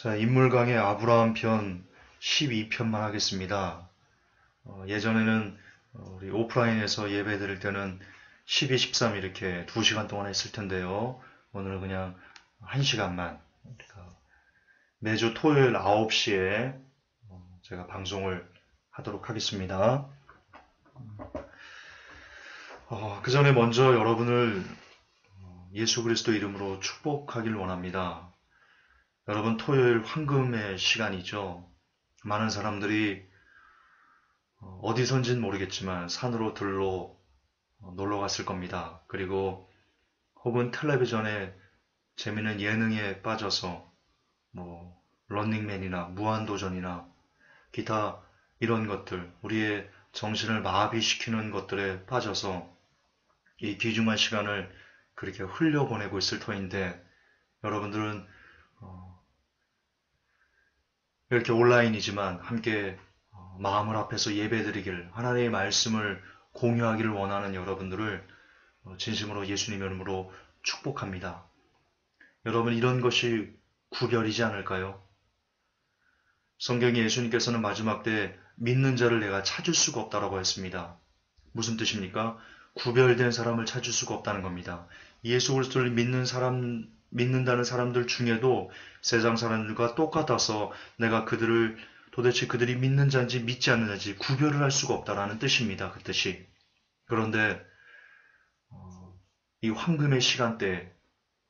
자, 인물 강의 아브라함 편 12편만 하겠습니다. 예전에는 우리 오프라인에서 예배 드릴 때는 12, 13 이렇게 2시간 동안 했을 텐데요. 오늘은 그냥 1시간만, 그러니까 매주 토요일 9시에 제가 방송을 하도록 하겠습니다. 그 전에 먼저 여러분을 예수 그리스도 이름으로 축복하길 원합니다. 여러분, 토요일 황금의 시간이죠. 많은 사람들이 어디선진 모르겠지만 산으로 들로 놀러 갔을 겁니다. 그리고 혹은 텔레비전에 재미있는 예능에 빠져서 뭐 런닝맨이나 무한도전이나 기타 이런 것들, 우리의 정신을 마비시키는 것들에 빠져서 이 귀중한 시간을 그렇게 흘려보내고 있을 터인데, 여러분들은 이렇게 온라인이지만 함께 마음을 합해서 예배드리길, 하나님의 말씀을 공유하기를 원하는 여러분들을 진심으로 예수님의 이름으로 축복합니다. 여러분, 이런 것이 구별이지 않을까요? 성경에 예수님께서는 마지막 때 믿는 자를 내가 찾을 수가 없다라고 했습니다. 무슨 뜻입니까? 구별된 사람을 찾을 수가 없다는 겁니다. 예수 그리스도를 믿는다는 사람들 중에도 세상 사람들과 똑같아서 내가 그들을 도대체 그들이 믿는 자인지 믿지 않는 자인지 구별을 할 수가 없다라는 뜻입니다. 그 뜻이. 그런데 이 황금의 시간대에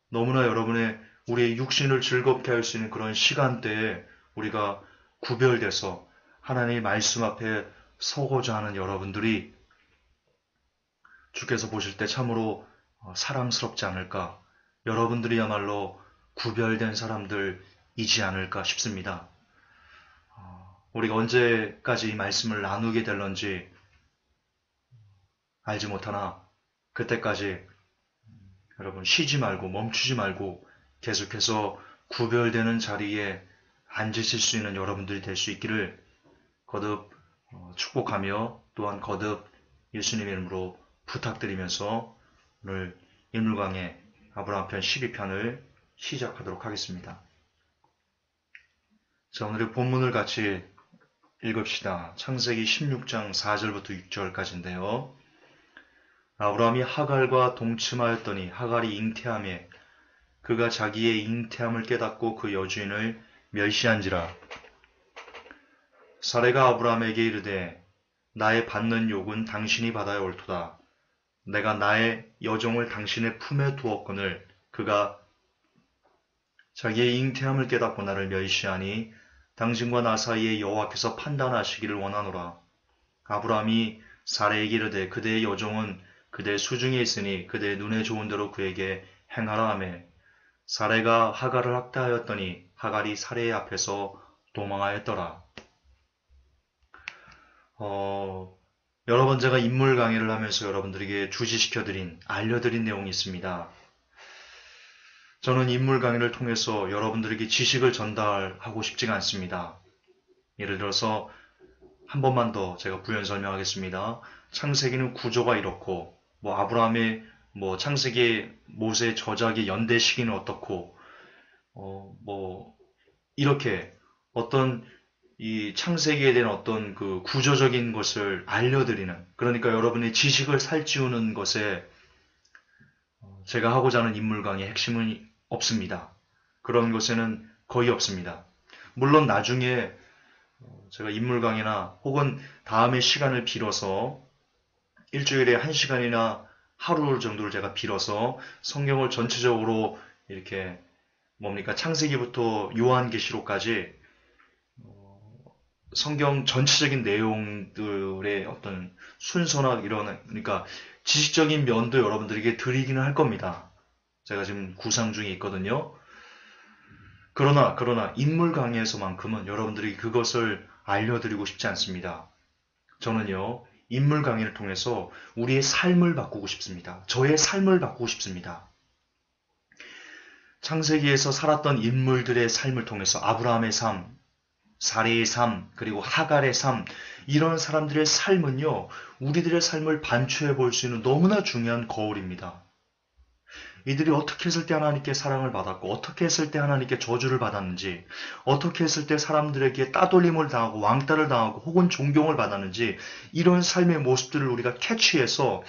너무나 여러분의 우리의 육신을 즐겁게 할 수 있는 그런 시간대에 우리가 구별돼서 하나님의 말씀 앞에 서고자 하는 여러분들이 주께서 보실 때 참으로 사랑스럽지 않을까, 여러분들이야말로 구별된 사람들이지 않을까 싶습니다. 우리가 언제까지 이 말씀을 나누게 될런지 알지 못하나 그때까지 여러분 쉬지 말고 멈추지 말고 계속해서 구별되는 자리에 앉으실 수 있는 여러분들이 될 수 있기를 거듭 축복하며 또한 거듭 예수님의 이름으로 부탁드리면서 오늘 인물강의 아브라함 편 12편을 시작하도록 하겠습니다. 자, 오늘의 본문을 같이 읽읍시다. 창세기 16장 4절부터 6절까지인데요. 아브라함이 하갈과 동침하였더니 하갈이 잉태하매 그가 자기의 잉태함을 깨닫고 그 여주인을 멸시한지라. 사레가 아브라함에게 이르되 나의 받는 욕은 당신이 받아야 옳도다. 내가 나의 여종을 당신의 품에 두었거늘 그가 자기의 잉태함을 깨닫고 나를 멸시하니 당신과 나 사이에 여호와께서 판단하시기를 원하노라. 아브라함이 사레에게 이르되 그대의 여종은 그대 수중에 있으니 그대의 눈에 좋은 대로 그에게 행하라 하매 사레가 하갈을 학대하였더니 하갈이 사레의 앞에서 도망하였더라. 여러 번 제가 인물 강의를 하면서 여러분들에게 주시시켜드린, 알려드린 내용이 있습니다. 저는 인물 강의를 통해서 여러분들에게 지식을 전달하고 싶지가 않습니다. 예를 들어서 한 번만 더 제가 부연 설명하겠습니다. 창세기는 구조가 이렇고, 아브라함의 창세기 모세 저작의 연대 시기는 어떻고, 이렇게 어떤 이 창세기에 대한 어떤 그 구조적인 것을 알려드리는, 그러니까 여러분의 지식을 살찌우는 것에 제가 하고자 하는 인물 강의의 핵심은 없습니다. 그런 것에는 거의 없습니다. 물론 나중에 제가 인물 강의나 혹은 다음에 시간을 빌어서 일주일에 1시간이나 하루 정도를 제가 빌어서 성경을 전체적으로 이렇게 창세기부터 요한계시록까지 성경 전체적인 내용들의 어떤 순서나 그러니까 지식적인 면도 여러분들에게 드리기는 할 겁니다. 제가 지금 구상 중에 있거든요. 그러나 인물 강의에서만큼은 여러분들이 그것을 알려드리고 싶지 않습니다. 저는요, 인물 강의를 통해서 우리의 삶을 바꾸고 싶습니다. 저의 삶을 바꾸고 싶습니다. 창세기에서 살았던 인물들의 삶을 통해서 아브라함의 삶, 사레의 삶, 그리고 하갈의 삶, 이런 사람들의 삶은요, 우리들의 삶을 반추해 볼 수 있는 너무나 중요한 거울입니다. 이들이 어떻게 했을 때 하나님께 사랑을 받았고, 어떻게 했을 때 하나님께 저주를 받았는지, 어떻게 했을 때 사람들에게 따돌림을 당하고 왕따를 당하고 혹은 존경을 받았는지, 이런 삶의 모습들을 우리가 캐치해서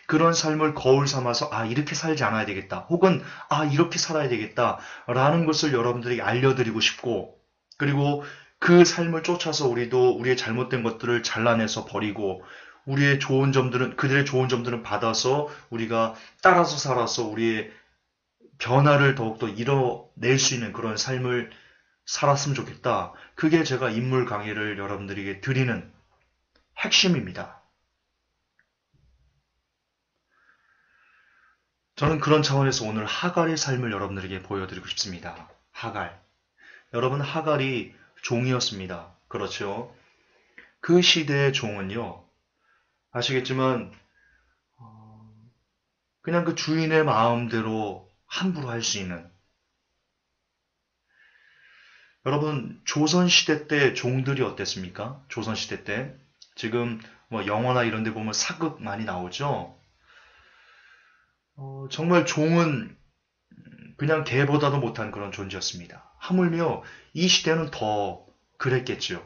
그런 삶을 거울 삼아서 이렇게 살지 않아야 되겠다. 혹은 이렇게 살아야 되겠다. 라는 것을 여러분들에게 알려드리고 싶고, 그리고 그 삶을 쫓아서 우리도 우리의 잘못된 것들을 잘라내서 버리고, 우리의 좋은 점들은, 그들의 좋은 점들은 받아서 우리가 따라서 살아서 우리의 변화를 더욱더 이뤄낼 수 있는 그런 삶을 살았으면 좋겠다. 그게 제가 인물 강의를 여러분들에게 드리는 핵심입니다. 저는 그런 차원에서 오늘 하갈의 삶을 여러분들에게 보여드리고 싶습니다. 하갈. 여러분, 하갈이 종이었습니다. 그렇죠? 그 시대의 종은요, 아시겠지만, 그냥 그 주인의 마음대로 함부로 할 수 있는. 여러분, 조선시대 때 종들이 어땠습니까? 조선시대 때. 지금 뭐 영화나 이런 데 보면 사극 많이 나오죠? 정말 종은 그냥 개보다도 못한 그런 존재였습니다. 하물며 이 시대는 더 그랬겠죠.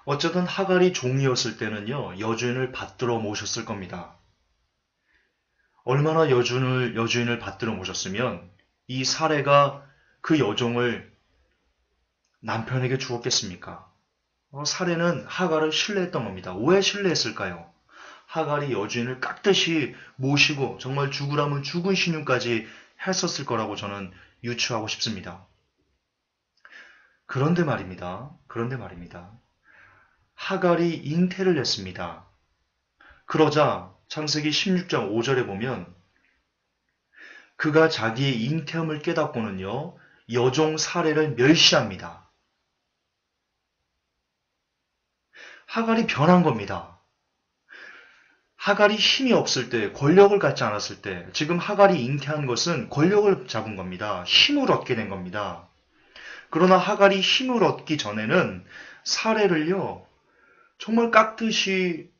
어쨌든 하갈이 종이었을 때는요, 여주인을 받들어 모셨을 겁니다. 얼마나 여주인을 받들어 모셨으면 이 사례가 그 여종을 남편에게 주었겠습니까? 사례는 하갈을 신뢰했던 겁니다. 왜 신뢰했을까요? 하갈이 여주인을 깍듯이 모시고 정말 죽으라면 죽은 신용까지 했었을 거라고 저는 유추하고 싶습니다. 그런데 말입니다. 하갈이 잉태를 했습니다. 그러자 창세기 16장 5절에 보면 그가 자기의 잉태함을 깨닫고는요, 여종 사례를 멸시합니다. 하갈이 변한 겁니다. 하갈이 힘이 없을 때, 권력을 갖지 않았을 때, 지금 하갈이 잉태한 것은 권력을 잡은 겁니다. 힘을 얻게 된 겁니다. 그러나 하갈이 힘을 얻기 전에는 사례를요, 정말 깍듯이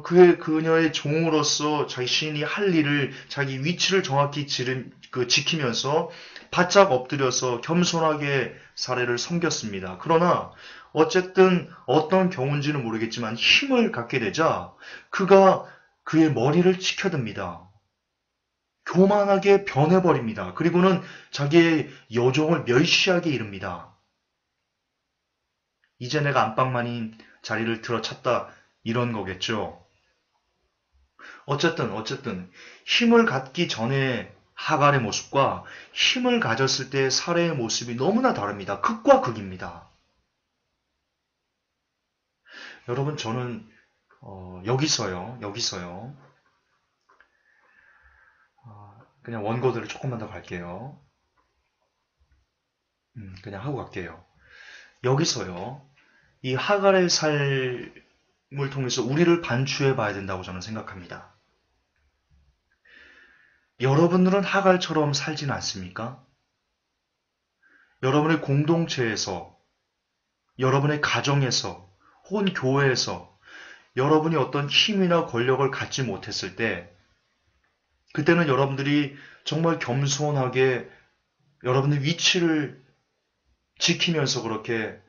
그녀의 종으로서 자신이 할 일을, 자기 위치를 정확히 지키면서 바짝 엎드려서 겸손하게 사례를 섬겼습니다. 그러나 어쨌든 어떤 경우인지는 모르겠지만 힘을 갖게 되자 그가 그의 머리를 치켜듭니다. 교만하게 변해버립니다. 그리고는 자기의 여종을 멸시하게 이릅니다. 이제 내가 안방만인 자리를 들어찼다, 이런 거겠죠. 어쨌든 힘을 갖기 전에 하갈의 모습과 힘을 가졌을 때 사례의 모습이 너무나 다릅니다. 극과 극입니다. 여러분, 저는 여기서요. 그냥 원고들을 조금만 더 갈게요. 그냥 하고 갈게요. 여기서요. 이 하갈의 삶을 통해서 우리를 반추해 봐야 된다고 저는 생각합니다. 여러분들은 하갈처럼 살진 않습니까? 여러분의 공동체에서, 여러분의 가정에서, 혹은 교회에서 여러분이 어떤 힘이나 권력을 갖지 못했을 때, 그때는 여러분들이 정말 겸손하게 여러분의 위치를 지키면서 그렇게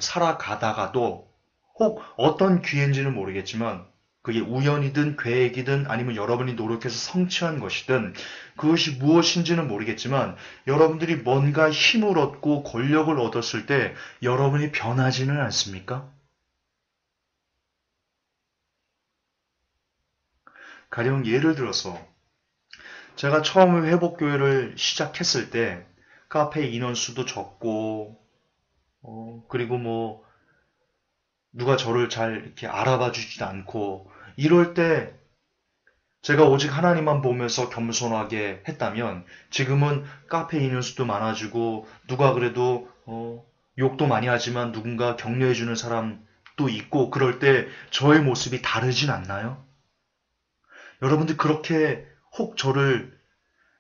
살아가다가도, 혹 어떤 기회인지는 모르겠지만 그게 우연이든 계획이든 아니면 여러분이 노력해서 성취한 것이든 그것이 무엇인지는 모르겠지만 여러분들이 뭔가 힘을 얻고 권력을 얻었을 때 여러분이 변하지는 않습니까? 가령 예를 들어서 제가 처음에 회복교회를 시작했을 때 카페 인원수도 적고 그리고 뭐 누가 저를 잘 이렇게 알아봐 주지도 않고 이럴 때 제가 오직 하나님만 보면서 겸손하게 했다면 지금은 카페 인원수도 많아지고 누가 그래도 욕도 많이 하지만 누군가 격려해주는 사람도 있고 그럴 때 저의 모습이 다르진 않나요? 여러분들 그렇게 혹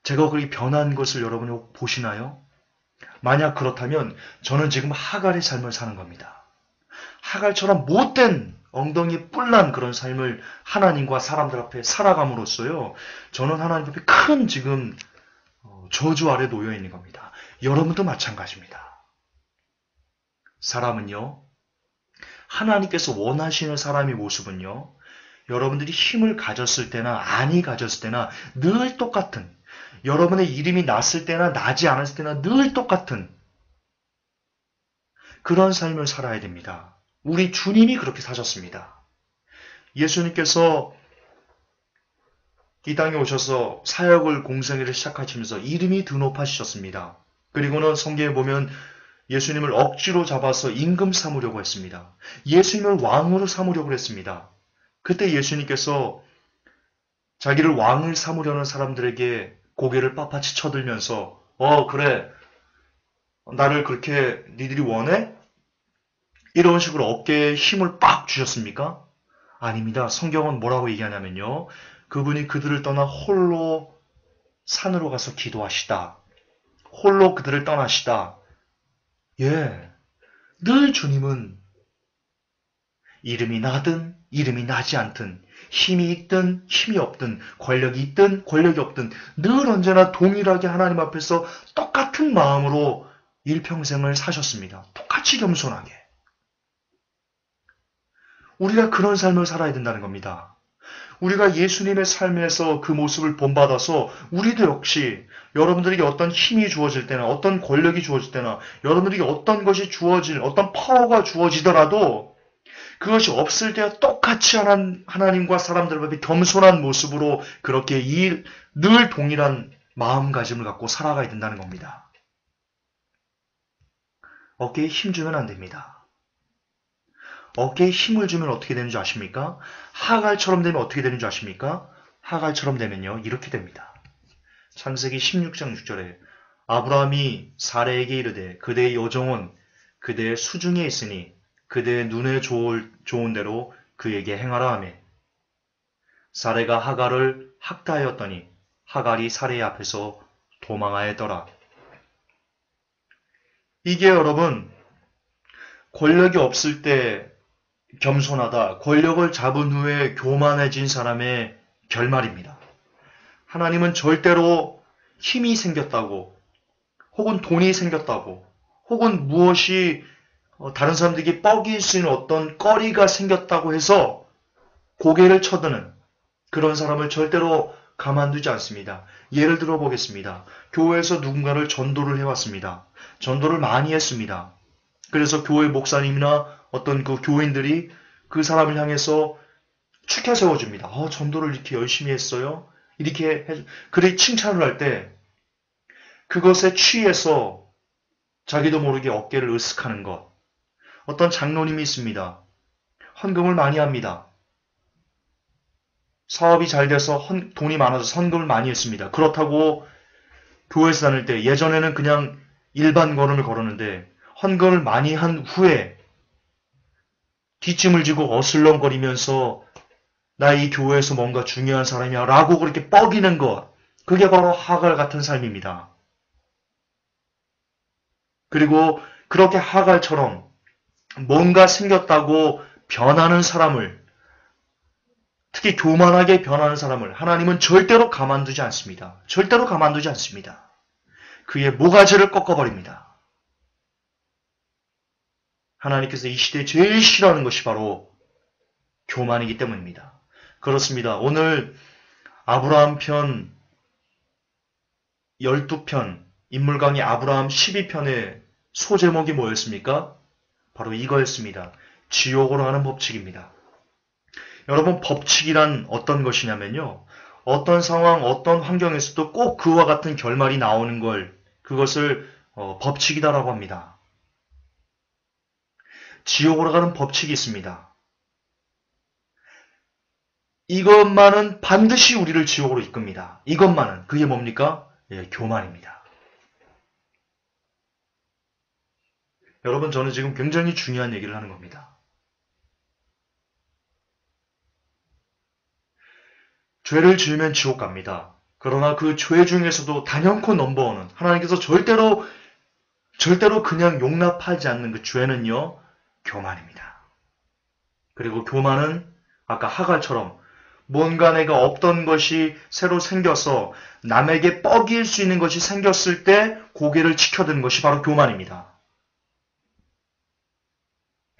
제가 그렇게 변한 것을 여러분이 혹 보시나요? 만약 그렇다면 저는 지금 하갈의 삶을 사는 겁니다. 하갈처럼 못된 엉덩이에 뿔난 그런 삶을 하나님과 사람들 앞에 살아감으로써요. 저는 하나님 앞에 큰 지금 저주 아래 놓여 있는 겁니다. 여러분도 마찬가지입니다. 사람은요, 하나님께서 원하시는 사람의 모습은요, 여러분들이 힘을 가졌을 때나 안이 가졌을 때나 늘 똑같은, 여러분의 이름이 났을 때나 나지 않았을 때나 늘 똑같은 그런 삶을 살아야 됩니다. 우리 주님이 그렇게 사셨습니다. 예수님께서 이 땅에 오셔서 사역을 공생애를 시작하시면서 이름이 드높아지셨습니다. 그리고는 성경에 보면 예수님을 억지로 잡아서 임금 삼으려고 했습니다. 예수님을 왕으로 삼으려고 했습니다. 그때 예수님께서 자기를 왕을 삼으려는 사람들에게 고개를 빳빳이 쳐들면서 그래, 나를 그렇게 니들이 원해? 이런 식으로 어깨에 힘을 빡 주셨습니까? 아닙니다. 성경은 뭐라고 얘기하냐면요. 그분이 그들을 떠나 홀로 산으로 가서 기도하시다. 홀로 그들을 떠나시다. 예, 늘 주님은 이름이 나든 이름이 나지 않든 힘이 있든 힘이 없든 권력이 있든 권력이 없든 늘 언제나 동일하게 하나님 앞에서 똑같은 마음으로 일평생을 사셨습니다. 똑같이 겸손하게. 우리가 그런 삶을 살아야 된다는 겁니다. 우리가 예수님의 삶에서 그 모습을 본받아서 우리도 역시 여러분들에게 어떤 힘이 주어질 때나 어떤 권력이 주어질 때나 여러분들에게 어떤 것이 주어질 어떤 파워가 주어지더라도 그것이 없을 때와 똑같이 하나님과 사람들 앞에 겸손한 모습으로 그렇게 늘 동일한 마음가짐을 갖고 살아가야 된다는 겁니다. 어깨에 힘 주면 안 됩니다. 어깨에 힘을 주면 어떻게 되는 줄 아십니까? 하갈처럼 되면 어떻게 되는 줄 아십니까? 하갈처럼 되면요, 이렇게 됩니다. 창세기 16장 6절에 아브라함이 사레에게 이르되 그대의 여종은 그대의 수중에 있으니 그대의 눈에 좋은 대로 그에게 행하라 하며 사레가 하갈을 학대하였더니 하갈이 사레의 앞에서 도망하였더라. 이게 여러분 권력이 없을 때 겸손하다, 권력을 잡은 후에 교만해진 사람의 결말입니다. 하나님은 절대로 힘이 생겼다고, 혹은 돈이 생겼다고, 혹은 무엇이 다른 사람들에게 뻐길 수 있는 어떤 거리가 생겼다고 해서 고개를 쳐드는 그런 사람을 절대로 가만두지 않습니다. 예를 들어 보겠습니다. 교회에서 누군가를 전도를 해왔습니다. 전도를 많이 했습니다. 그래서 교회 목사님이나 어떤 그 교인들이 그 사람을 향해서 축켜 세워줍니다. 전도를 이렇게 열심히 했어요. 이렇게 그래 칭찬을 할 때 그것에 취해서 자기도 모르게 어깨를 으쓱하는 것. 어떤 장로님이 있습니다. 헌금을 많이 합니다. 사업이 잘 돼서 돈이 많아서 헌금을 많이 했습니다. 그렇다고 교회에서 다닐 때 예전에는 그냥 일반 걸음을 걸었는데 헌금을 많이 한 후에 뒷짐을 지고 어슬렁거리면서 나 이 교회에서 뭔가 중요한 사람이야 라고 그렇게 뻐기는 것, 그게 바로 하갈 같은 삶입니다. 그리고 그렇게 하갈처럼 뭔가 생겼다고 변하는 사람을, 특히 교만하게 변하는 사람을 하나님은 절대로 가만두지 않습니다. 절대로 가만두지 않습니다. 그의 모가지를 꺾어버립니다. 하나님께서 이 시대에 제일 싫어하는 것이 바로 교만이기 때문입니다. 그렇습니다. 오늘 아브라함 편 12편, 인물 강의 아브라함 12편의 소제목이 뭐였습니까? 바로 이거였습니다. 지옥으로 가는 법칙입니다. 여러분, 법칙이란 어떤 것이냐면요. 어떤 상황, 어떤 환경에서도 꼭 그와 같은 결말이 나오는 그것을 법칙이다라고 합니다. 지옥으로 가는 법칙이 있습니다. 이것만은 반드시 우리를 지옥으로 이끕니다. 이것만은. 그게 뭡니까? 교만입니다. 여러분, 저는 지금 굉장히 중요한 얘기를 하는 겁니다. 죄를 지으면 지옥 갑니다. 그러나 그 죄 중에서도 단연코 넘버원은 하나님께서 절대로 그냥 용납하지 않는 그 죄는요, 교만입니다. 그리고 교만은 아까 하갈처럼 뭔가 내가 없던 것이 새로 생겨서 남에게 뻐길 수 있는 것이 생겼을 때 고개를 치켜드는 것이 바로 교만입니다.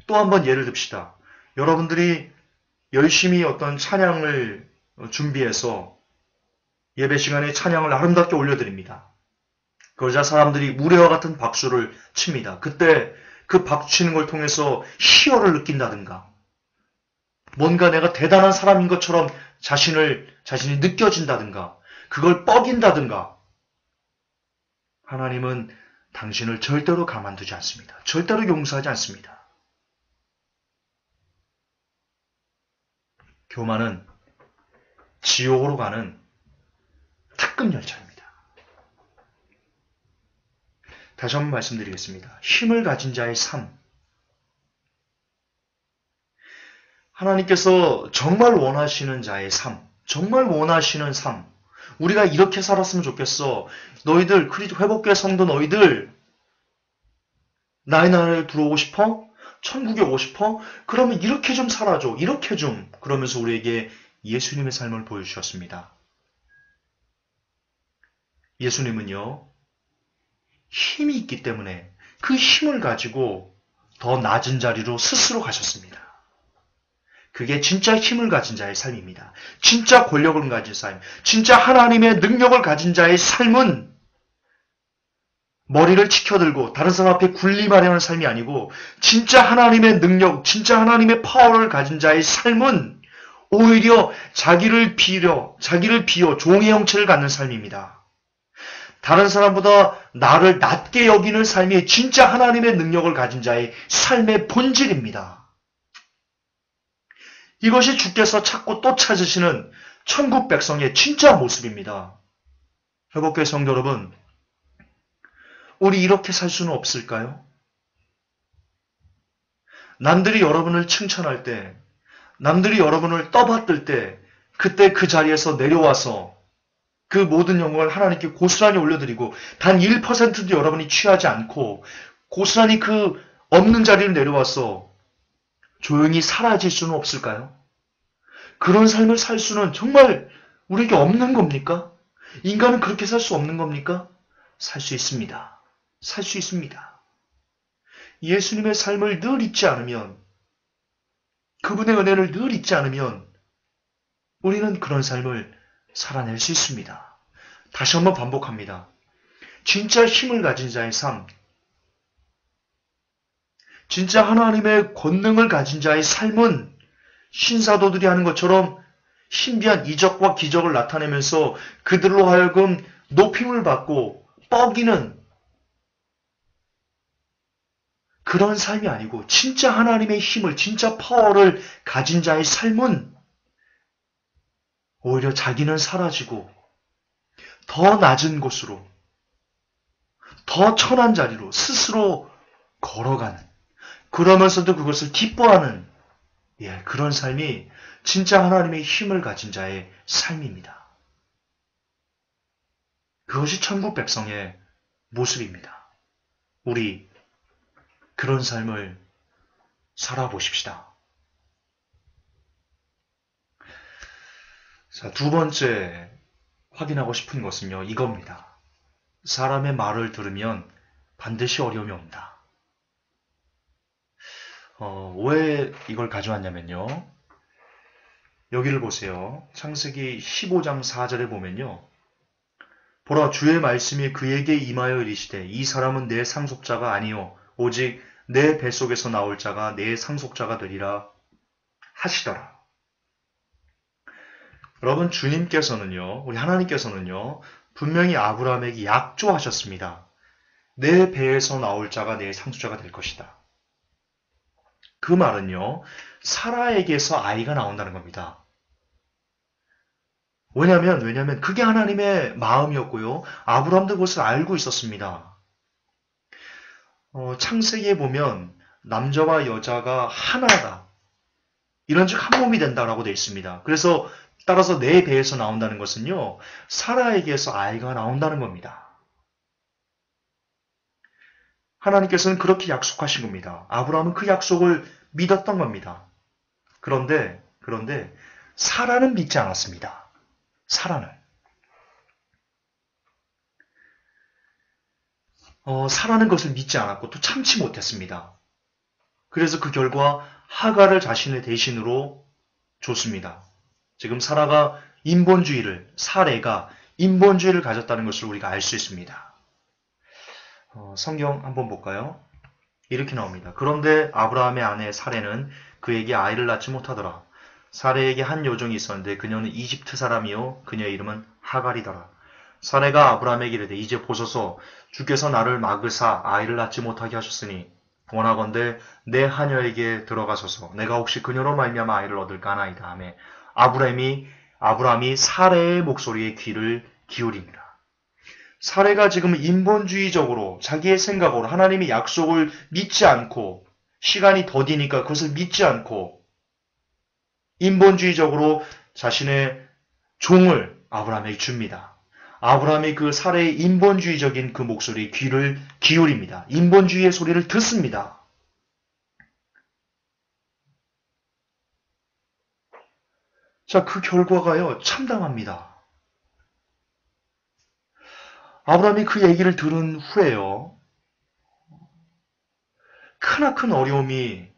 또 한 번 예를 듭시다. 여러분들이 열심히 어떤 찬양을 준비해서 예배 시간에 찬양을 아름답게 올려드립니다. 그러자 사람들이 우레와 같은 박수를 칩니다. 그때 그 박수 치는 걸 통해서 희열을 느낀다든가 뭔가 내가 대단한 사람인 것처럼 자신이 느껴진다든가 그걸 뻐긴다든가 하나님은 당신을 절대로 가만두지 않습니다. 절대로 용서하지 않습니다. 교만은 지옥으로 가는 특급 열차입니다. 다시 한번 말씀드리겠습니다. 힘을 가진 자의 삶. 하나님께서 정말 원하시는 자의 삶. 정말 원하시는 삶. 우리가 이렇게 살았으면 좋겠어. 너희들, 회복교회 성도 너희들, 나의 나라에 들어오고 싶어? 천국에 오고 싶어? 그러면 이렇게 좀 살아줘. 이렇게 좀. 그러면서 우리에게 예수님의 삶을 보여주셨습니다. 예수님은요, 힘이 있기 때문에 그 힘을 가지고 더 낮은 자리로 스스로 가셨습니다. 그게 진짜 힘을 가진 자의 삶입니다. 진짜 권력을 가진 삶, 진짜 하나님의 능력을 가진 자의 삶은 머리를 치켜들고 다른 사람 앞에 군림하려는 삶이 아니고 진짜 하나님의 능력, 진짜 하나님의 파워를 가진 자의 삶은 오히려 자기를 비워 종의 형체를 갖는 삶입니다. 다른 사람보다 나를 낮게 여기는 삶이 진짜 하나님의 능력을 가진 자의 삶의 본질입니다. 이것이 주께서 찾고 또 찾으시는 천국 백성의 진짜 모습입니다. 회복교회 성도 여러분, 우리 이렇게 살 수는 없을까요? 남들이 여러분을 칭찬할 때, 남들이 여러분을 떠받들 때, 그때 그 자리에서 내려와서 그 모든 영광을 하나님께 고스란히 올려드리고 단 1%도 여러분이 취하지 않고 고스란히 그 없는 자리를 내려와서 조용히 사라질 수는 없을까요? 그런 삶을 살 수는 정말 우리에게 없는 겁니까? 인간은 그렇게 살 수 없는 겁니까? 살 수 있습니다. 살 수 있습니다. 예수님의 삶을 늘 잊지 않으면, 그분의 은혜를 늘 잊지 않으면 우리는 그런 삶을 살아낼 수 있습니다. 다시 한번 반복합니다. 진짜 힘을 가진 자의 삶, 진짜 하나님의 권능을 가진 자의 삶은 신사도들이 하는 것처럼 신비한 이적과 기적을 나타내면서 그들로 하여금 높임을 받고 뻐기는 그런 삶이 아니고 진짜 하나님의 힘을, 진짜 파워를 가진 자의 삶은 오히려 자기는 사라지고 더 낮은 곳으로, 더 천한 자리로 스스로 걸어가는, 그러면서도 그것을 기뻐하는 그런 삶이 진짜 하나님의 힘을 가진 자의 삶입니다. 그것이 천국 백성의 모습입니다. 우리 그런 삶을 살아보십시다. 자, 두 번째 확인하고 싶은 것은요, 이겁니다. 사람의 말을 들으면 반드시 어려움이 온다. 왜 이걸 가져왔냐면요. 여기를 보세요. 창세기 15장 4절에 보면요. 보라, 주의 말씀이 그에게 임하여 이르시되 이 사람은 내 상속자가 아니요 오직 내 뱃속에서 나올 자가 내 상속자가 되리라 하시더라. 여러분, 주님께서는요, 우리 하나님께서는요, 분명히 아브라함에게 약조하셨습니다. 내 배에서 나올 자가 내 상속자가 될 것이다. 그 말은요, 사라에게서 아이가 나온다는 겁니다. 왜냐면 그게 하나님의 마음이었고요. 아브라함도 그것을 알고 있었습니다. 창세기에 보면 남자와 여자가 하나다. 이런 즉 한 몸이 된다라고 되어 있습니다. 그래서 따라서 내 배에서 나온다는 것은요, 사라에게서 아이가 나온다는 겁니다. 하나님께서는 그렇게 약속하신 겁니다. 아브라함은 그 약속을 믿었던 겁니다. 그런데 사라는 믿지 않았습니다. 사라는 것을 믿지 않았고 또 참지 못했습니다. 그래서 그 결과 하갈을 자신의 대신으로 줬습니다. 지금 사라가 사레가 인본주의를 가졌다는 것을 우리가 알 수 있습니다. 성경 한번 볼까요? 이렇게 나옵니다. 그런데 아브라함의 아내 사레는 그에게 아이를 낳지 못하더라. 사레에게 한 여종이 있었는데 그녀는 이집트 사람이요 그녀의 이름은 하갈이더라. 사레가 아브라함에게 이르되 이제 보소서 주께서 나를 막으사 아이를 낳지 못하게 하셨으니 원하건대 내 하녀에게 들어가소서 내가 혹시 그녀로 말미암아 아이를 얻을까 하나이다 하매 아브라함이 사레의 목소리에 귀를 기울입니다. 사레가 지금 인본주의적으로 자기의 생각으로 하나님의 약속을 믿지 않고 시간이 더디니까 그것을 믿지 않고 인본주의적으로 자신의 종을 아브라함에게 줍니다. 아브라함이 그 사레의 인본주의적인 그 목소리에 귀를 기울입니다. 인본주의의 소리를 듣습니다. 자, 그 결과가요, 참담합니다. 아브라함이 그 얘기를 들은 후에요, 크나큰 어려움이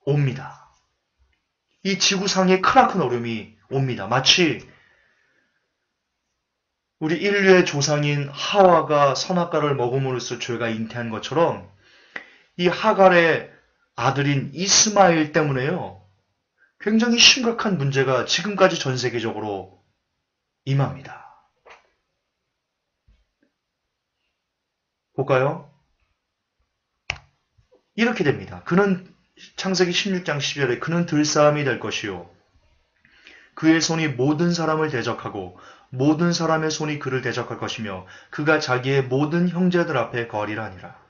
옵니다. 이 지구상에 크나큰 어려움이 옵니다. 마치 우리 인류의 조상인 하와가 선악과를 먹음으로써 죄가 잉태한 것처럼 이 하갈의 아들인 이스마엘 때문에요. 굉장히 심각한 문제가 지금까지 전 세계적으로 임합니다. 볼까요? 이렇게 됩니다. 그는 창세기 16장 12절에 그는 들싸움이 될 것이요. 그의 손이 모든 사람을 대적하고 모든 사람의 손이 그를 대적할 것이며 그가 자기의 모든 형제들 앞에 거리라 하니라.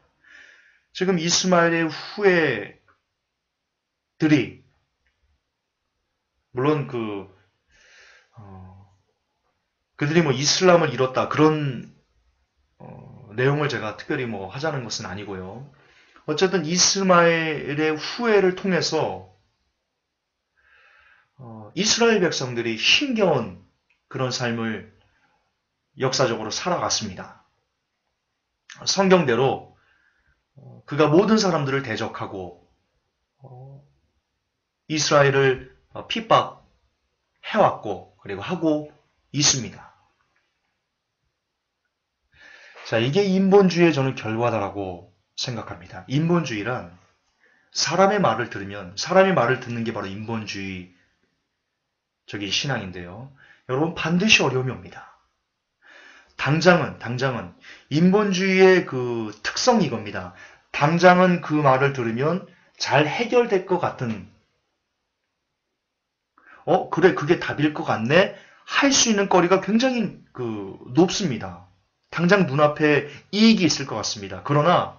지금 이스마엘의 후예들이 물론 그들이 이슬람을 잃었다 그런 내용을 제가 특별히 하자는 것은 아니고요. 어쨌든 이스마엘의 후예를 통해서 이스라엘 백성들이 힘겨운 그런 삶을 역사적으로 살아갔습니다. 성경대로 그가 모든 사람들을 대적하고 이스라엘을 핍박해왔고 그리고 하고 있습니다. 자, 이게 인본주의의 저는 결과다라고 생각합니다. 인본주의란 사람의 말을 듣는 게 바로 인본주의적인 신앙인데요. 여러분 반드시 어려움이 옵니다. 당장은 인본주의의 그 특성이 이겁니다. 당장은 그 말을 들으면 잘 해결될 것 같은 그래 그게 답일 것 같네 할 수 있는 거리가 굉장히 높습니다. 당장 눈앞에 이익이 있을 것 같습니다. 그러나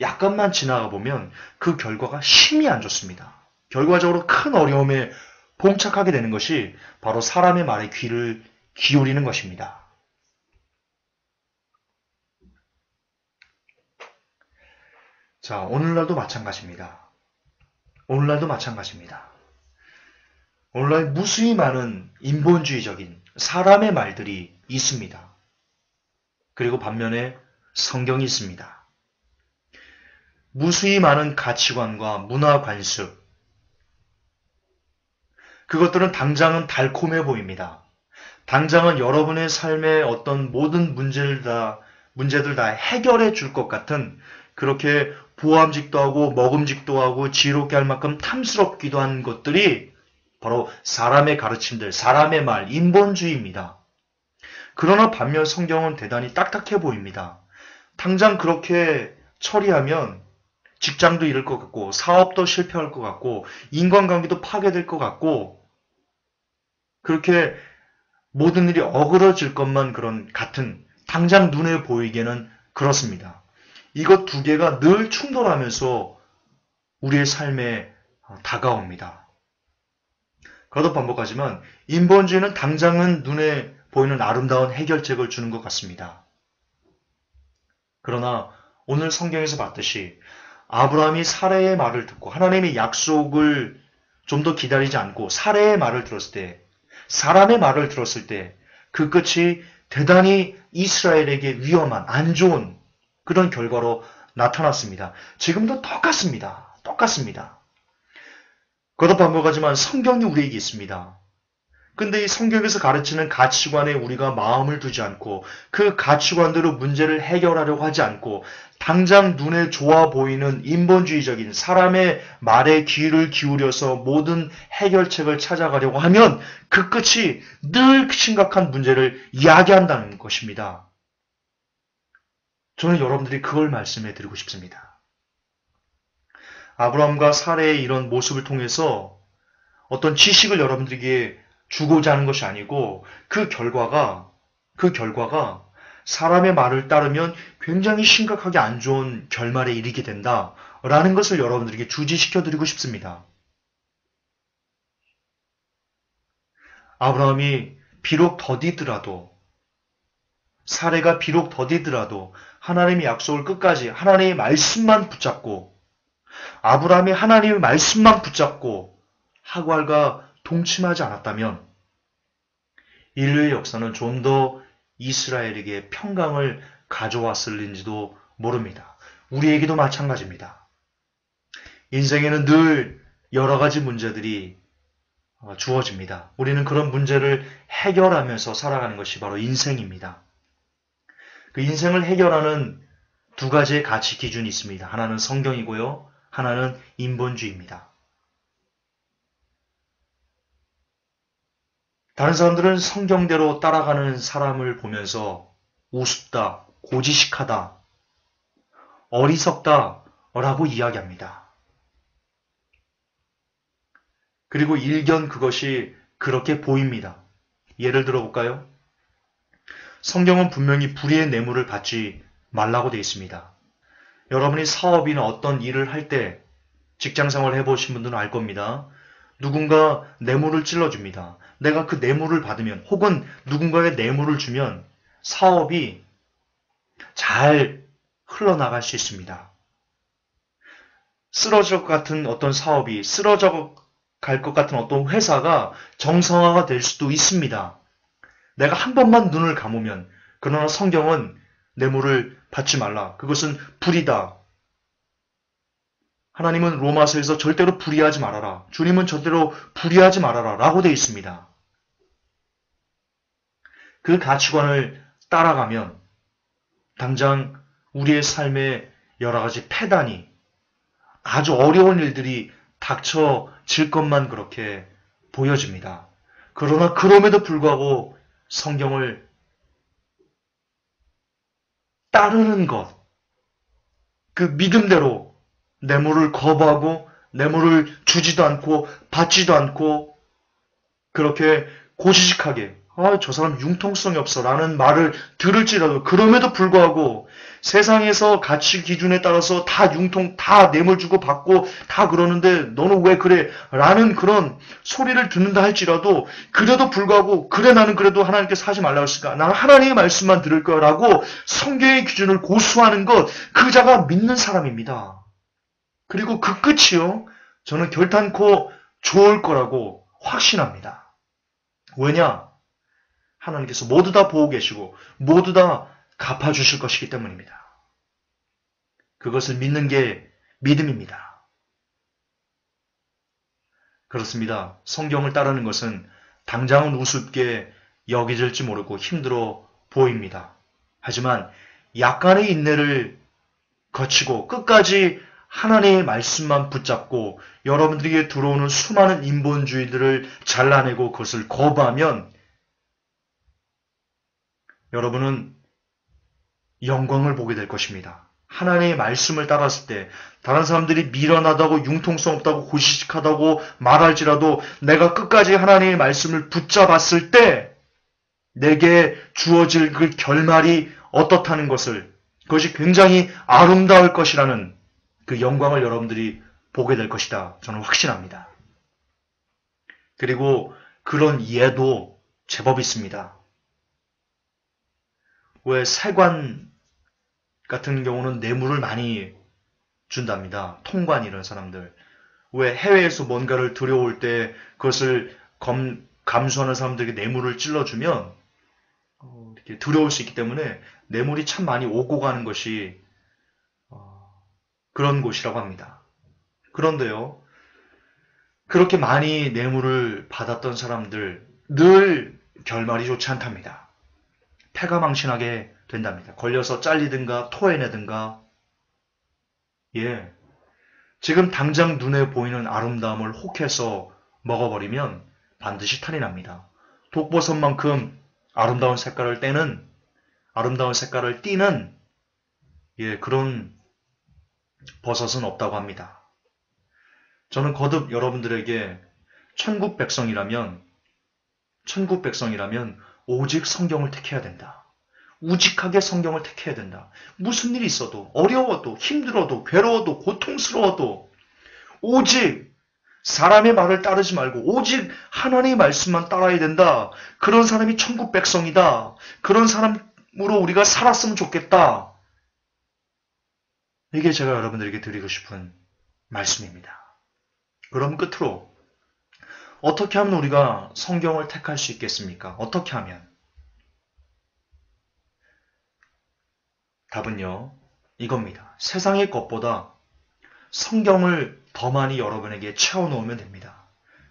약간만 지나가 보면 그 결과가 심히 안 좋습니다. 결과적으로 큰 어려움에 봉착하게 되는 것이 바로 사람의 말에 귀를 기울이는 것입니다. 자, 오늘날도 마찬가지입니다. 오늘날 무수히 많은 인본주의적인 사람의 말들이 있습니다. 그리고 반면에 성경이 있습니다. 무수히 많은 가치관과 문화 관습, 그것들은 당장은 달콤해 보입니다. 당장은 여러분의 삶의 어떤 모든 문제들 다 해결해 줄 것 같은 그렇게 보암직도 하고 먹음직도 하고 지롭게 할 만큼 탐스럽기도 한 것들이 바로 사람의 가르침들, 사람의 말, 인본주의입니다. 그러나 반면 성경은 대단히 딱딱해 보입니다. 당장 그렇게 처리하면 직장도 잃을 것 같고 사업도 실패할 것 같고 인간관계도 파괴될 것 같고 그렇게 모든 일이 어그러질 것만 같은 당장 눈에 보이기에는 그렇습니다. 이것 두 개가 늘 충돌하면서 우리의 삶에 다가옵니다. 거듭 반복하지만 인본주의는 당장은 눈에 보이는 아름다운 해결책을 주는 것 같습니다. 그러나 오늘 성경에서 봤듯이 아브라함이 사레의 말을 듣고 하나님의 약속을 좀 더 기다리지 않고 사례의 말을 들었을 때, 사람의 말을 들었을 때 그 끝이 대단히 이스라엘에게 위험한, 안 좋은 그런 결과로 나타났습니다. 지금도 똑같습니다. 똑같습니다. 거듭반복하지만 성경이 우리에게 있습니다. 근데 이 성경에서 가르치는 가치관에 우리가 마음을 두지 않고 그 가치관대로 문제를 해결하려고 하지 않고 당장 눈에 좋아 보이는 인본주의적인 사람의 말에 귀를 기울여서 모든 해결책을 찾아가려고 하면 그 끝이 늘 심각한 문제를 이야기한다는 것입니다. 저는 여러분들이 그걸 말씀해 드리고 싶습니다. 아브라함과 사레의 이런 모습을 통해서 어떤 지식을 여러분들에게 주고자 하는 것이 아니고 그 결과가 사람의 말을 따르면 굉장히 심각하게 안 좋은 결말에 이르게 된다라는 것을 여러분들에게 주지시켜 드리고 싶습니다. 아브라함이 비록 더디더라도 사례가 비록 더디더라도 하나님의 약속을 끝까지 하나님의 말씀만 붙잡고 아브라함이 하나님의 말씀만 붙잡고 하갈과 동침하지 않았다면 인류의 역사는 좀 더 이스라엘에게 평강을 가져왔을는지도 모릅니다. 우리에게도 마찬가지입니다. 인생에는 늘 여러 가지 문제들이 주어집니다. 우리는 그런 문제를 해결하면서 살아가는 것이 바로 인생입니다. 그 인생을 해결하는 두 가지의 가치 기준이 있습니다. 하나는 성경이고요. 하나는 인본주의입니다. 다른 사람들은 성경대로 따라가는 사람을 보면서 우습다, 고지식하다, 어리석다 라고 이야기합니다. 그리고 일견 그것이 그렇게 보입니다. 예를 들어 볼까요? 성경은 분명히 불의의 뇌물을 받지 말라고 되어 있습니다. 여러분이 사업이나 어떤 일을 할 때 직장생활을 해보신 분들은 알 겁니다. 누군가 뇌물을 찔러줍니다. 내가 그 뇌물을 받으면 혹은 누군가의 뇌물을 주면 사업이 잘 흘러나갈 수 있습니다. 쓰러질 것 같은 어떤 사업이 쓰러져 갈 것 같은 어떤 회사가 정상화가 될 수도 있습니다. 내가 한 번만 눈을 감으면 그러나 성경은 뇌물을 받지 말라. 그것은 불이다. 하나님은 로마서에서 절대로 불의하지 말아라. 주님은 절대로 불의하지 말아라. 라고 되어 있습니다. 그 가치관을 따라가면 당장 우리의 삶에 여러 가지 폐단이 아주 어려운 일들이 닥쳐질 것만 그렇게 보여집니다. 그러나 그럼에도 불구하고 성경을 따르는 것, 그 믿음대로 뇌물을 거부하고 뇌물을 주지도 않고 받지도 않고 그렇게 고지식하게 저 사람 융통성이 없어 라는 말을 들을지라도 그럼에도 불구하고 세상에서 가치 기준에 따라서 다 뇌물 주고 받고 다 그러는데 너는 왜 그래? 라는 그런 소리를 듣는다 할지라도 그래도 불구하고 그래 나는 그래도 하나님께서 하지 말라고 했으니까 나는 하나님의 말씀만 들을 거야 라고 성경의 기준을 고수하는 것 그 자가 믿는 사람입니다. 그리고 그 끝이요. 저는 결단코 좋을 거라고 확신합니다. 왜냐? 하나님께서 모두 다 보고 계시고 모두 다 갚아주실 것이기 때문입니다. 그것을 믿는 게 믿음입니다. 그렇습니다. 성경을 따르는 것은 당장은 우습게 여겨질지 모르고 힘들어 보입니다. 하지만 약간의 인내를 거치고 끝까지 하나님의 말씀만 붙잡고 여러분들에게 들어오는 수많은 인본주의들을 잘라내고 그것을 거부하면 여러분은 영광을 보게 될 것입니다. 하나님의 말씀을 따랐을 때 다른 사람들이 미련하다고 융통성 없다고 고지식하다고 말할지라도 내가 끝까지 하나님의 말씀을 붙잡았을 때 내게 주어질 그 결말이 어떻다는 것을 그것이 굉장히 아름다울 것이라는 그 영광을 여러분들이 보게 될 것이다. 저는 확신합니다. 그리고 그런 예도 제법 있습니다. 왜 세관 같은 경우는 뇌물을 많이 준답니다. 통관 이런 사람들. 왜 해외에서 뭔가를 들여올 때 그것을 감수하는 사람들에게 뇌물을 찔러주면 이렇게 들여올 수 있기 때문에 뇌물이 참 많이 오고 가는 것이 그런 곳이라고 합니다. 그런데요, 그렇게 많이 뇌물을 받았던 사람들 늘 결말이 좋지 않답니다. 패가망신하게 된답니다. 걸려서 잘리든가 토해내든가. 예, 지금 당장 눈에 보이는 아름다움을 혹해서 먹어버리면 반드시 탈이 납니다. 독버섯만큼 아름다운 색깔을 띠는 그런 버섯은 없다고 합니다. 저는 거듭 여러분들에게 천국 백성이라면 오직 성경을 택해야 된다. 우직하게 성경을 택해야 된다. 무슨 일이 있어도, 어려워도, 힘들어도, 괴로워도, 고통스러워도 오직 사람의 말을 따르지 말고 오직 하나님의 말씀만 따라야 된다. 그런 사람이 천국 백성이다. 그런 사람으로 우리가 살았으면 좋겠다. 이게 제가 여러분들에게 드리고 싶은 말씀입니다. 그럼 끝으로 어떻게 하면 우리가 성경을 택할 수 있겠습니까? 어떻게 하면? 답은요, 이겁니다. 세상의 것보다 성경을 더 많이 여러분에게 채워놓으면 됩니다.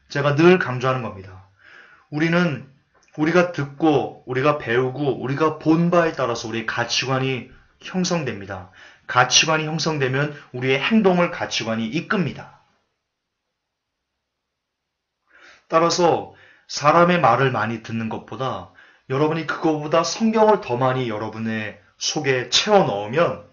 제가 늘 강조하는 겁니다. 우리가 듣고, 우리가 배우고, 우리가 본 바에 따라서 우리의 가치관이 형성됩니다. 가치관이 형성되면 우리의 행동을 가치관이 이끕니다. 따라서 사람의 말을 많이 듣는 것보다 여러분이 그거보다 성경을 더 많이 여러분의 속에 채워 넣으면,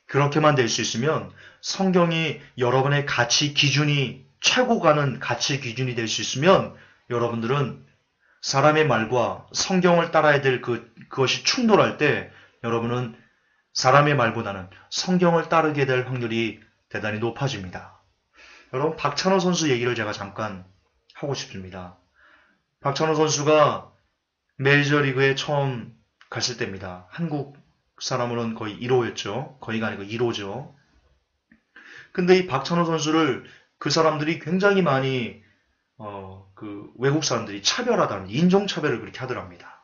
그렇게만 될 수 있으면 성경이 여러분의 가치 기준이 최고 가는 가치 기준이 될 수 있으면 여러분들은 사람의 말과 성경을 따라야 될 그것이 충돌할 때 여러분은 사람의 말보다는 성경을 따르게 될 확률이 대단히 높아집니다. 여러분, 박찬호 선수 얘기를 제가 잠깐 하고 싶습니다. 박찬호 선수가 메이저리그에 처음 갔을 때입니다. 한국 사람으로는 거의 1호였죠. 거의가 아니고 1호죠. 근데 이 박찬호 선수를 그 사람들이 굉장히 많이 그 외국 사람들이 차별하다는 인종차별을 그렇게 하더랍니다.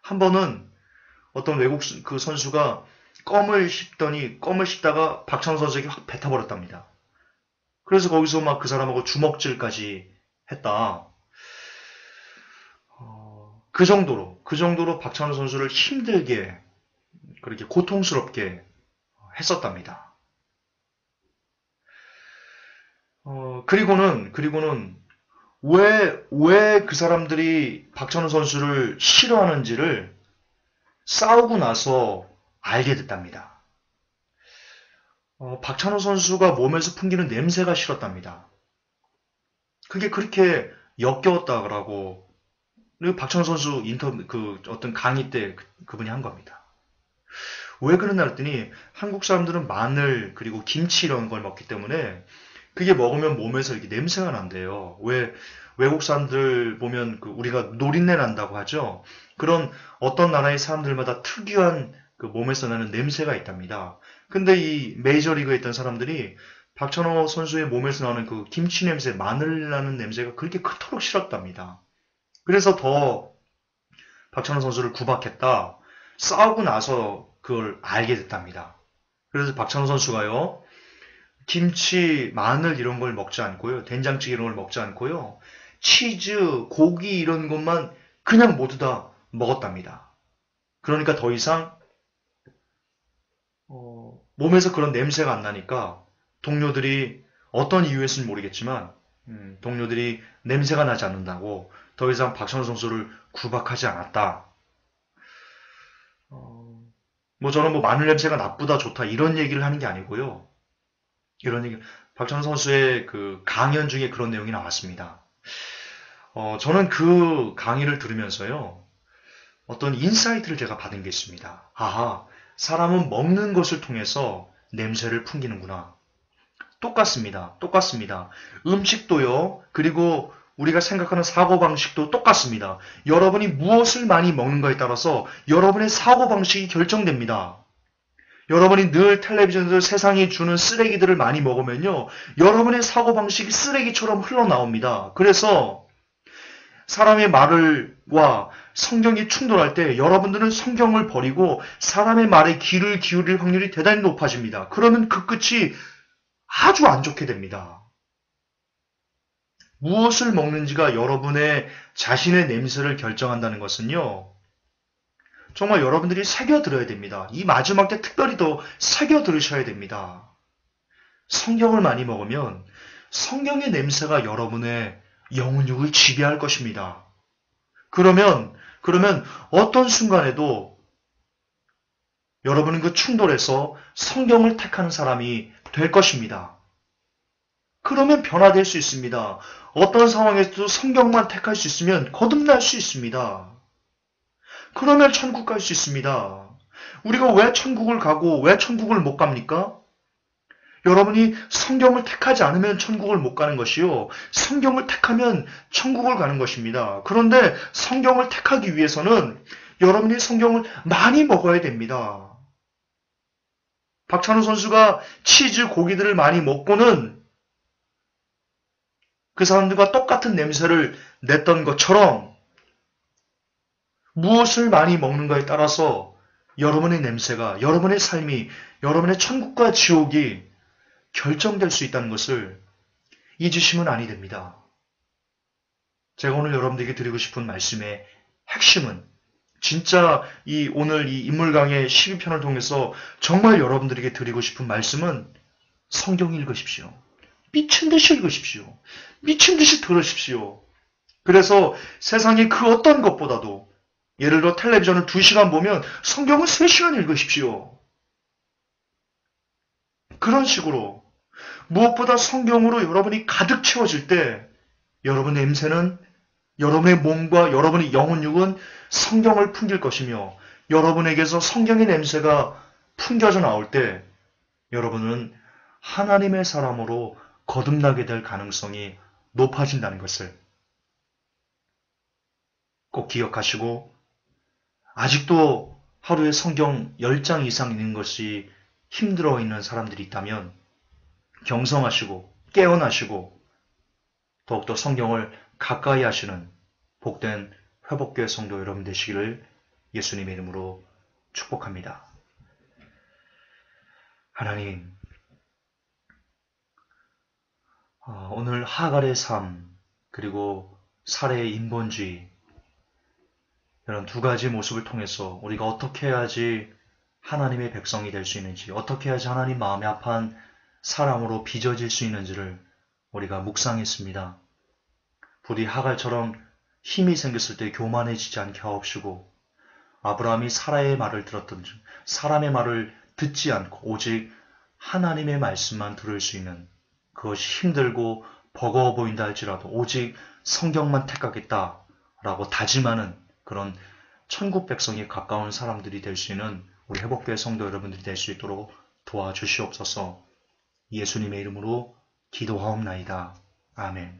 한 번은 어떤 외국 그 선수가 껌을 씹다가 박찬호 선수에게 확 뱉어버렸답니다. 그래서 거기서 막 그 사람하고 주먹질까지 했다. 그 정도로 박찬호 선수를 힘들게 그렇게 고통스럽게 했었답니다. 그리고는 왜 그 사람들이 박찬호 선수를 싫어하는지를 싸우고 나서 알게 됐답니다. 박찬호 선수가 몸에서 풍기는 냄새가 싫었답니다. 그게 그렇게 역겨웠다고 박찬호 선수 어떤 강의 때 그분이 한 겁니다. 왜 그러나 했더니 한국 사람들은 마늘 그리고 김치 이런 걸 먹기 때문에 그게 먹으면 몸에서 이렇게 냄새가 난대요. 왜 외국 사람들 보면 우리가 노린내 난다고 하죠. 그런 어떤 나라의 사람들마다 특유한 그 몸에서 나는 냄새가 있답니다. 근데 이 메이저리그에 있던 사람들이 박찬호 선수의 몸에서 나는 그 김치 냄새, 마늘 나는 냄새가 그렇게 그토록 싫었답니다. 그래서 더 박찬호 선수를 구박했다. 싸우고 나서 그걸 알게 됐답니다. 그래서 박찬호 선수가요, 김치, 마늘 이런 걸 먹지 않고요, 된장찌개 이런 걸 먹지 않고요, 치즈, 고기 이런 것만 그냥 모두 다 먹었답니다. 그러니까 더 이상 몸에서 그런 냄새가 안 나니까 동료들이 어떤 이유에서는 모르겠지만 동료들이 냄새가 나지 않는다고 더 이상 박찬호 선수를 구박하지 않았다. 저는 마늘 냄새가 나쁘다 좋다 이런 얘기를 하는 게 아니고요. 박찬호 선수의 그 강연 중에 그런 내용이 나왔습니다. 저는 그 강의를 들으면서요, 어떤 인사이트를 제가 받은 게 있습니다. 아하, 사람은 먹는 것을 통해서 냄새를 풍기는구나. 똑같습니다. 음식도요, 그리고 우리가 생각하는 사고방식도 똑같습니다. 여러분이 무엇을 많이 먹는가에 따라서 여러분의 사고방식이 결정됩니다. 여러분이 늘 텔레비전에서 세상이 주는 쓰레기들을 많이 먹으면요, 여러분의 사고방식이 쓰레기처럼 흘러나옵니다. 그래서 사람의 말과 성경이 충돌할 때 여러분들은 성경을 버리고 사람의 말에 귀를 기울일 확률이 대단히 높아집니다. 그러면 그 끝이 아주 안 좋게 됩니다. 무엇을 먹는지가 여러분의 자신의 냄새를 결정한다는 것은요, 정말 여러분들이 새겨들어야 됩니다. 이 마지막 때 특별히 더 새겨들으셔야 됩니다. 성경을 많이 먹으면 성경의 냄새가 여러분의 영혼육을 지배할 것입니다. 그러면 어떤 순간에도 여러분은 그 충돌에서 성경을 택하는 사람이 될 것입니다. 그러면 변화될 수 있습니다. 어떤 상황에서도 성경만 택할 수 있으면 거듭날 수 있습니다. 그러면 천국 갈 수 있습니다. 우리가 왜 천국을 가고 왜 천국을 못 갑니까? 여러분이 성경을 택하지 않으면 천국을 못 가는 것이요, 성경을 택하면 천국을 가는 것입니다. 그런데 성경을 택하기 위해서는 여러분이 성경을 많이 먹어야 됩니다. 박찬호 선수가 치즈, 고기들을 많이 먹고는 그 사람들과 똑같은 냄새를 냈던 것처럼 무엇을 많이 먹는가에 따라서 여러분의 냄새가, 여러분의 삶이, 여러분의 천국과 지옥이 결정될 수 있다는 것을 잊으시면 아니 됩니다. 제가 오늘 여러분들에게 드리고 싶은 말씀의 핵심은 진짜 오늘 이 인물 강의 12편을 통해서 정말 여러분들에게 드리고 싶은 말씀은 성경 읽으십시오. 미친 듯이 읽으십시오. 미친 듯이 들으십시오. 그래서 세상의 그 어떤 것보다도, 예를 들어 텔레비전을 2시간 보면 성경을 3시간 읽으십시오. 그런 식으로 무엇보다 성경으로 여러분이 가득 채워질 때 여러분의 냄새는, 여러분의 몸과 여러분의 영혼육은 성경을 풍길 것이며, 여러분에게서 성경의 냄새가 풍겨져 나올 때 여러분은 하나님의 사람으로 거듭나게 될 가능성이 높아진다는 것을 꼭 기억하시고, 아직도 하루에 성경 10장 이상 읽는 것이 힘들어 있는 사람들이 있다면 경성하시고 깨어나시고 더욱더 성경을 가까이 하시는 복된 회복교회 성도 여러분 되시기를 예수님의 이름으로 축복합니다. 하나님, 오늘 하갈의 삶, 그리고 살해의 인본주의, 이런 두 가지 모습을 통해서 우리가 어떻게 해야지 하나님의 백성이 될 수 있는지, 어떻게 해야지 하나님 마음에 합한 사람으로 빚어질 수 있는지를 우리가 묵상했습니다. 부디 하갈처럼 힘이 생겼을 때 교만해지지 않게 하옵시고, 아브라함이 사라의 말을 들었던 중 사람의 말을 듣지 않고 오직 하나님의 말씀만 들을 수 있는, 그것이 힘들고 버거워 보인다 할지라도 오직 성경만 택하겠다라고 다짐하는 그런 천국 백성에 가까운 사람들이 될 수 있는 우리 회복교회 성도 여러분들이 될 수 있도록 도와주시옵소서. 예수님의 이름으로 기도하옵나이다. 아멘.